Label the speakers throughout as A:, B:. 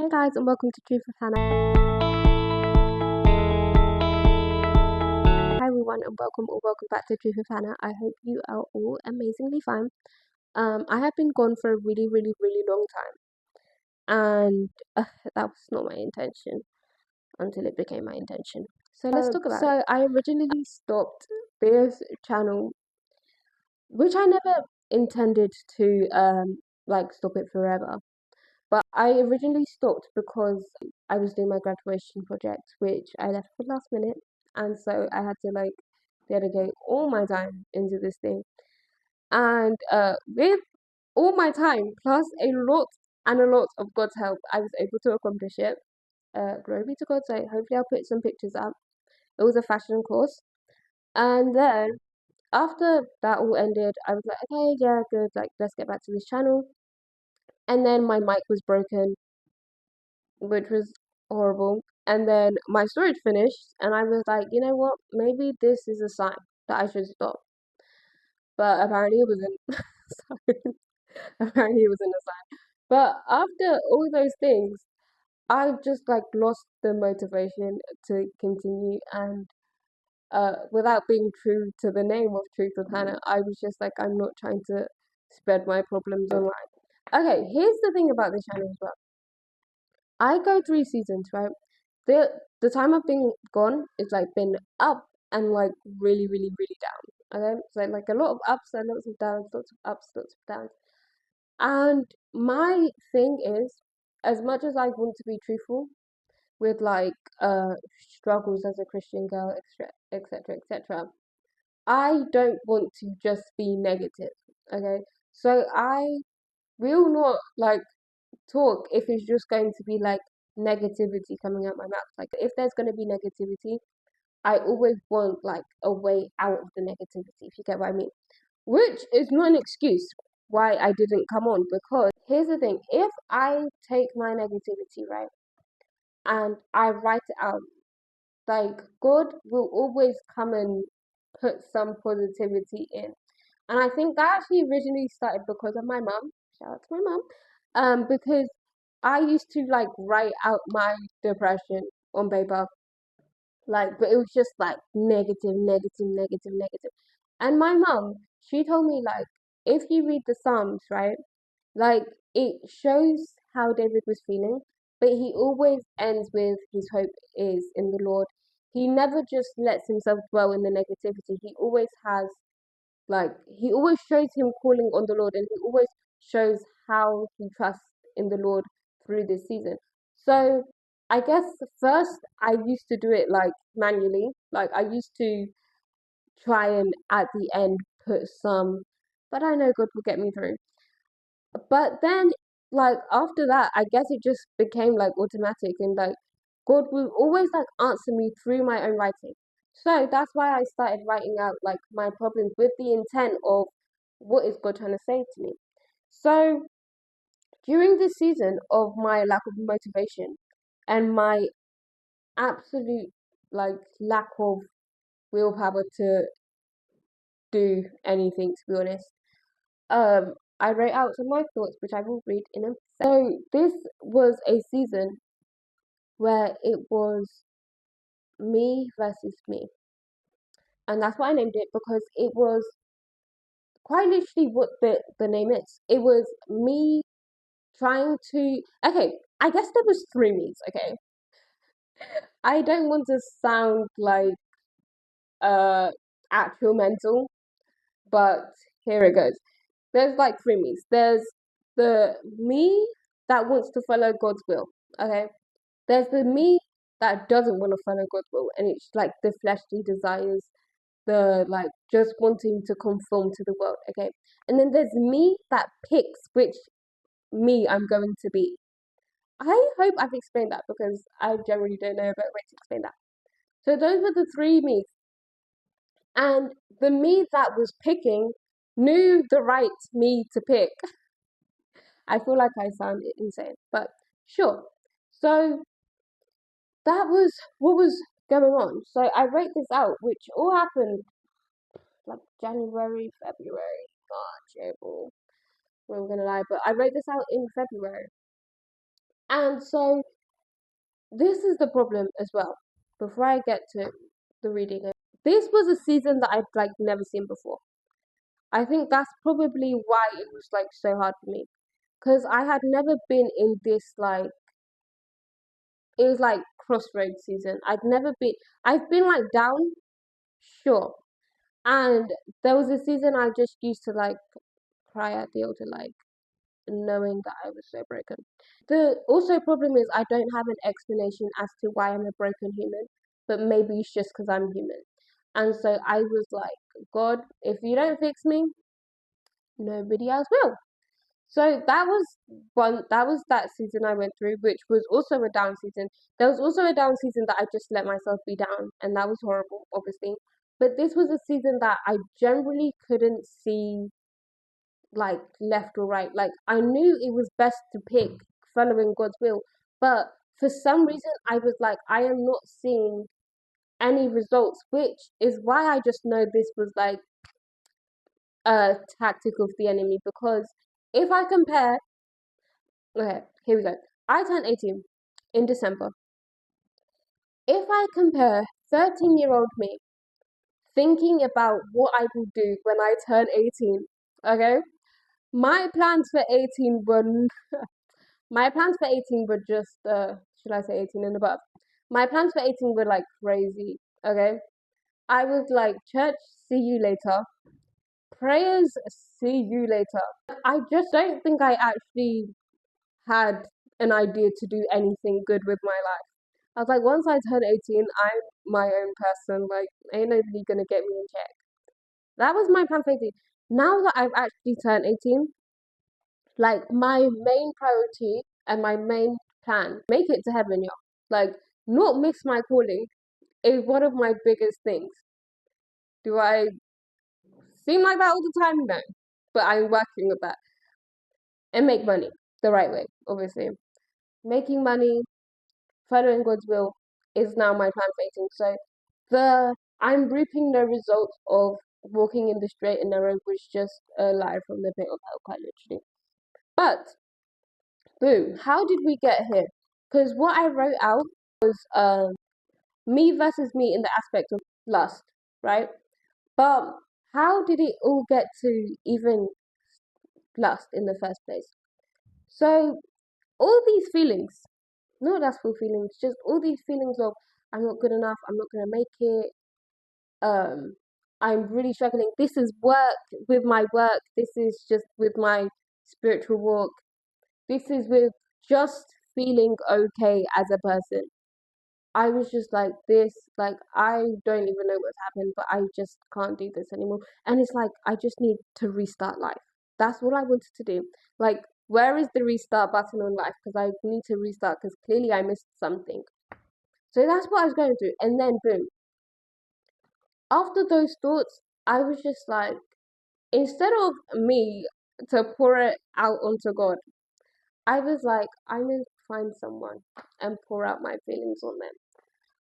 A: Hey guys, and welcome to Truth with Hannah. Hi everyone, and welcome back to Truth with Hannah. I hope you are all amazingly fine. I have been gone for a really, really, really long time, and that was not my intention until it became my intention. So let's talk about it. So I originally stopped this channel, which I never intended to stop it forever. But I originally stopped because I was doing my graduation project, which I left for last minute, and so I had to dedicate all my time into this thing. And with all my time plus a lot of God's help, I was able to accomplish it. Glory be to God. So hopefully I'll put some pictures up. It was a fashion course, and then after that all ended, I was like, okay, yeah, good. Like let's get back to this channel. And then my mic was broken, which was horrible. And then my storage finished, and I was like, you know what? Maybe this is a sign that I should stop. But apparently it wasn't. So, apparently it wasn't a sign. But after all those things, I just lost the motivation to continue. And without being true to the name of Truth with Hannah, I was just like, I'm not trying to spread my problems online. Okay, here's the thing about this channel as well. I go through seasons, right? The time I've been gone is been up and really, really, really down. Okay, so a lot of ups and lots of downs, lots of ups, lots of downs. And my thing is, as much as I want to be truthful with struggles as a Christian girl, etc., etc., I don't want to just be negative. Okay, so I will not talk if it's just going to be negativity coming out my mouth. Like if there's going to be negativity, I always want a way out of the negativity, if you get what I mean. Which is not an excuse why I didn't come on, because here's the thing: if I take my negativity, right, and I write it out, God will always come and put some positivity in. And I think that actually originally started because of my mum. Shout out to my mum. Because I used to write out my depression on paper, but it was just negative, negative, negative, negative. And my mum, she told me if you read the Psalms, right, like it shows how David was feeling, but he always ends with his hope is in the Lord. He never just lets himself dwell in the negativity. He always has he always shows him calling on the Lord, and he always shows how he trusts in the Lord through this season. So I guess first I used to do it manually. I used to try and at the end put some, but I know God will get me through. But then after that, I guess it just became automatic, and God will always answer me through my own writing. So that's why I started writing out my problems with the intent of what is God trying to say to me. So during this season of my lack of motivation and my absolute lack of willpower to do anything, to be honest, I wrote out some of my thoughts, which I will read in a second. So this was a season where it was me versus me. And that's why I named it, because it was quite literally what the name is. It was me trying to, okay, I guess there was three me's, okay? I don't want to sound uh actual mental, but here it goes. There's three me's. There's the me that wants to follow God's will, okay? There's the me that doesn't want to follow God's will, and it's the fleshly desires, the just wanting to conform to the world, okay? And then there's me that picks which me I'm going to be. I hope I've explained that, because I generally don't know a better way to explain that. So those were the three me's. And the me that was picking knew the right me to pick. I feel like I sound insane, but sure. So that was what was going on. So I wrote this out, which all happened January, February, March, April. We are gonna lie, but I wrote this out in February. And so this is the problem as well. Before I get to the reading, this was a season that I'd like never seen before. I think that's probably why it was like so hard for me, because I had never been in this like, it was like crossroads season. I've been like down, sure, and there was a season I just used to like cry at the altar, like knowing that I was so broken. The also problem is I don't have an explanation as to why I'm a broken human, but maybe it's just because I'm human. And so I was like, God, if you don't fix me, nobody else will. So that was that season I went through, which was also a down season. There was also a down season that I just let myself be down, and that was horrible, obviously. But this was a season that I generally couldn't see like left or right. Like I knew it was best to pick following God's will, but for some reason I was like, I am not seeing any results, which is why I just know this was like a tactic of the enemy. Because if I compare, okay, here we go. I turned 18 in December. If I compare 13-year-old me thinking about what I will do when I turn 18, okay, my plans for 18 were my plans for 18 were just, should I say 18 and above? My plans for 18 were like crazy, okay? I was like, church, see you later. Prayers, see you later. I just don't think I actually had an idea to do anything good with my life. I was like, once I turn 18, I'm my own person. Like, ain't nobody gonna get me in check. That was my plan for 18. Now that I've actually turned 18, like my main priority and my main plan, make it to heaven, y'all. Like, not miss my calling is one of my biggest things. Do I seem like that all the time? No. But I'm working with that. And make money the right way, obviously. Making money, following God's will is now my plan for 18. So I'm reaping the results of walking in the straight and narrow, which just a lie from the pit of hell, quite literally. But boom, how did we get here? Because what I wrote out was me versus me in the aspect of lust, right? But how did it all get to even lust in the first place? So all these feelings, not lustful feelings, just all these feelings of I'm not good enough, I'm not gonna make it, I'm really struggling. This is work with my work, this is just with my spiritual walk, this is with just feeling okay as a person. I was just like this, like I don't even know what's happened, but I just can't do this anymore. And it's like I just need to restart life. That's what I wanted to do. Like, where is the restart button on life? Because I need to restart because clearly I missed something. So that's what I was going through. And then boom. After those thoughts, I was just like, instead of me to pour it out onto God, I was like, I'm gonna find someone and pour out my feelings on them.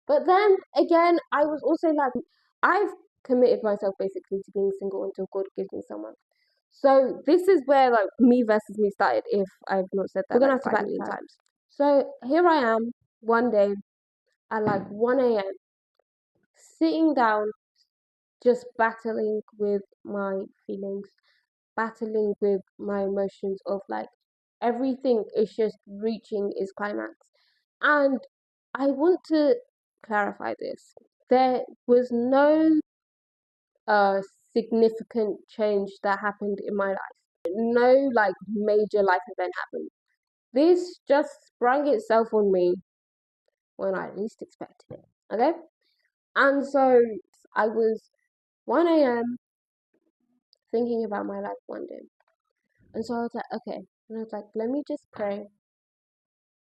A: But then again, I was also like, I've committed myself basically to being single until God gives me someone. So this is where like me versus me started. If I've not said that, we're gonna have to 5 million times. So here I am one day at like 1 a.m. sitting down, just battling with my feelings, battling with my emotions of like everything is just reaching its climax. And I want to clarify this. There was no uh significant change that happened in my life. No like major life event happened. This just sprang itself on me when I least expected it. Okay? And so I was 1 a.m. thinking about my life one day. And so I was like, okay. And I was like, let me just pray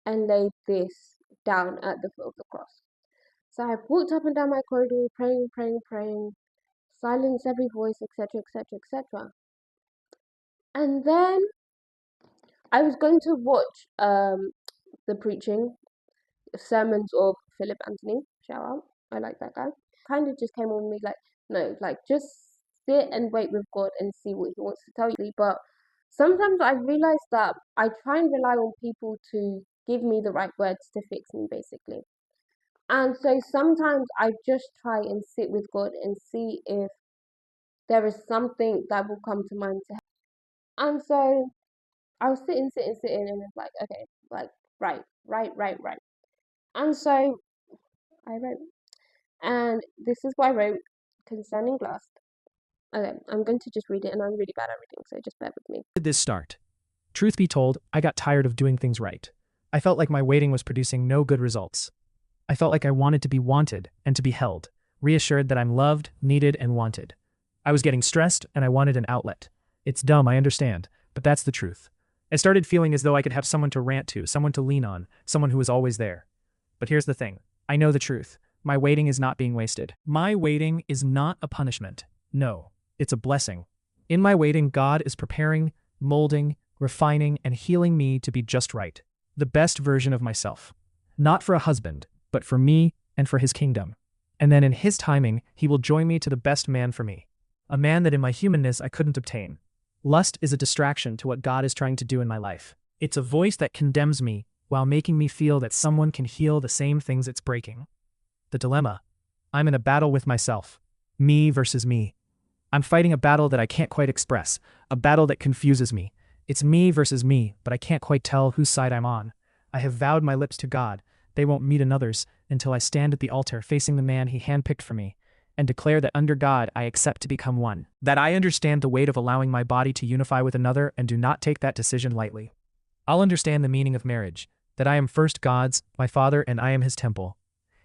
A: and lay this down at the foot of the cross. So I walked up and down my corridor, praying, praying, praying, silence every voice, etc., etc., etc. And then I was going to watch the preaching sermons of Philip Anthony. Shout out, I like that guy. Kind of just came on me like, no, like just sit and wait with God and see what He wants to tell you. But sometimes I realize that I try and rely on people to give me the right words to fix me, basically. And so sometimes I just try and sit with God and see if there is something that will come to mind to help. And so I was sitting, and it's like, okay, like, right. And so I wrote, and this is what I wrote concerning lust. Okay, I'm going to just read it, and I'm really bad at reading, so just bear with me.
B: Did this start? Truth be told, I got tired of doing things right. I felt like my waiting was producing no good results. I felt like I wanted to be wanted and to be held, reassured that I'm loved, needed, and wanted. I was getting stressed and I wanted an outlet. It's dumb, I understand, but that's the truth. I started feeling as though I could have someone to rant to, someone to lean on, someone who was always there. But here's the thing. I know the truth. My waiting is not being wasted. My waiting is not a punishment. No, it's a blessing. In my waiting, God is preparing, molding, refining, and healing me to be just right. The best version of myself. Not for a husband, but for me and for his kingdom. And then in his timing, he will join me to the best man for me. A man that in my humanness I couldn't obtain. Lust is a distraction to what God is trying to do in my life. It's a voice that condemns me while making me feel that someone can heal the same things it's breaking. The dilemma. I'm in a battle with myself. Me versus me. I'm fighting a battle that I can't quite express, a battle that confuses me. It's me versus me, but I can't quite tell whose side I'm on. I have vowed my lips to God. They won't meet another's until I stand at the altar facing the man he handpicked for me, and declare that under God I accept to become one. That I understand the weight of allowing my body to unify with another and do not take that decision lightly. I'll understand the meaning of marriage, that I am first God's, my Father, and I am his temple.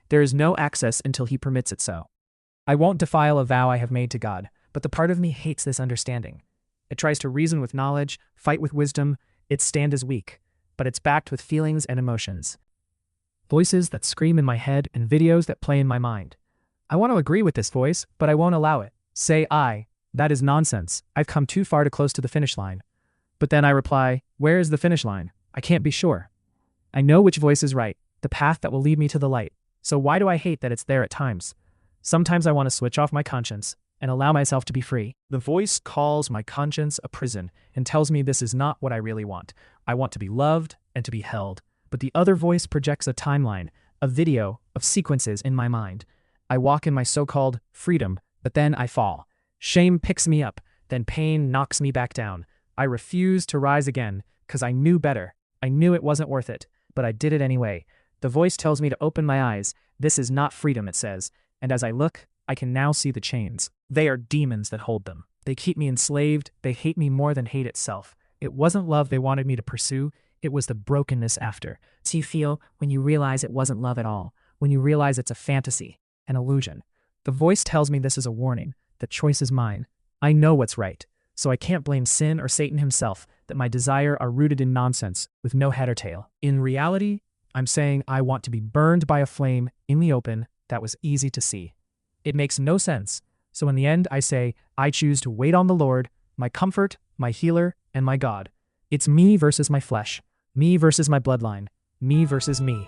B: There is no access until he permits it so. I won't defile a vow I have made to God, but the part of me hates this understanding. It tries to reason with knowledge, fight with wisdom, its stand is weak, but it's backed with feelings and emotions. Voices that scream in my head and videos that play in my mind. I want to agree with this voice, but I won't allow it. Say that is nonsense. I've come too far to close to the finish line. But then I reply, where is the finish line? I can't be sure. I know which voice is right, the path that will lead me to the light. So why do I hate that it's there at times? Sometimes I want to switch off my conscience and allow myself to be free. The voice calls my conscience a prison and tells me this is not what I really want. I want to be loved and to be held. But the other voice projects a timeline, a video of sequences in my mind. I walk in my so-called freedom, but then I fall. Shame picks me up, then pain knocks me back down. I refuse to rise again, because I knew better. I knew it wasn't worth it, but I did it anyway. The voice tells me to open my eyes. This is not freedom, it says. And as I look, I can now see the chains. They are demons that hold them. They keep me enslaved. They hate me more than hate itself. It wasn't love they wanted me to pursue. It was the brokenness after. So you feel when you realize it wasn't love at all, when you realize it's a fantasy, an illusion. The voice tells me this is a warning, that choice is mine. I know what's right, so I can't blame sin or Satan himself that my desire are rooted in nonsense with no head or tail. In reality, I'm saying I want to be burned by a flame in the open that was easy to see. It makes no sense. So in the end, I say, I choose to wait on the Lord, my comfort, my healer, and my God. It's me versus my flesh, me versus my bloodline, me versus me.